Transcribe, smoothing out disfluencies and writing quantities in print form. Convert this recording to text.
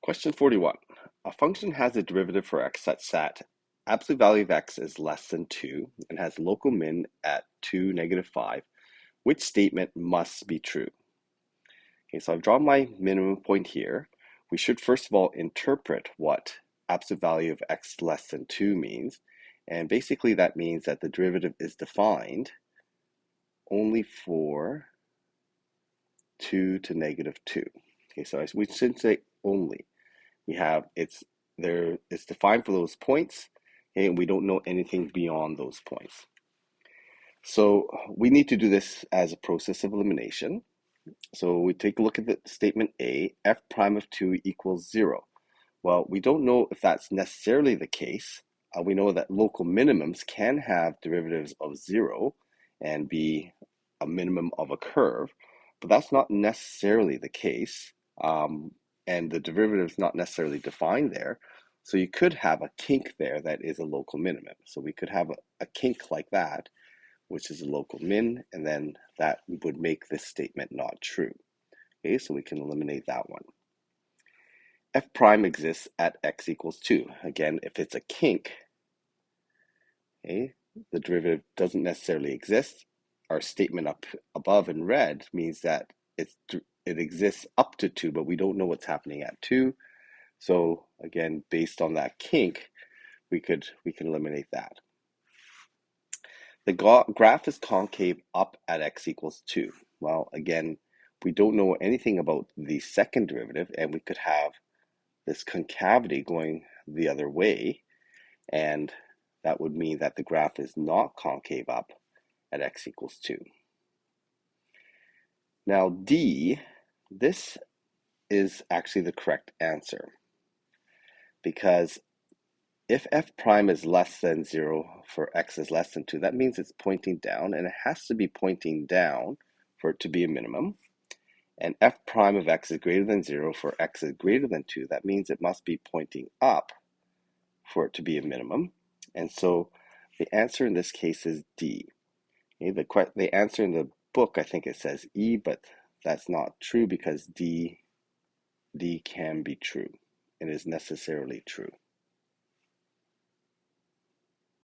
Question 41. A function has a derivative for x such that absolute value of x is less than 2 and has local min at 2, -5. Which statement must be true? Okay, so I've drawn my minimum point here. We should first of all interpret what absolute value of x less than 2 means. And basically that means that the derivative is defined only for 2 to -2. Okay, so we shouldn't say only. We have it's defined for those points, and we don't know anything beyond those points. So we need to do this as a process of elimination. So we take a look at the statement A, f prime of 2 equals 0. Well, we don't know if that's necessarily the case. We know that local minimums can have derivatives of 0 and be a minimum of a curve, but that's not necessarily the case. And the derivative is not necessarily defined there. So you could have a kink there that is a local minimum. So we could have a kink like that, which is a local min, and then that would make this statement not true. Okay, so we can eliminate that one. F prime exists at x equals 2. Again, if it's a kink, okay, the derivative doesn't necessarily exist. Our statement up above in red means that it exists up to 2, but we don't know what's happening at 2. So again, based on that kink, we can eliminate that. The graph is concave up at x equals 2. Well, again, we don't know anything about the second derivative, and we could have this concavity going the other way, and that would mean that the graph is not concave up at x equals 2. Now D, this is actually the correct answer, because if f prime is less than 0 for x is less than 2, that means it's pointing down, and it has to be pointing down for it to be a minimum. And f prime of x is greater than 0 for x is greater than 2, that means it must be pointing up for it to be a minimum. And so the answer in this case is D. Okay, the answer in the book, I think it says E, but that's not true because D can be true. It is necessarily true.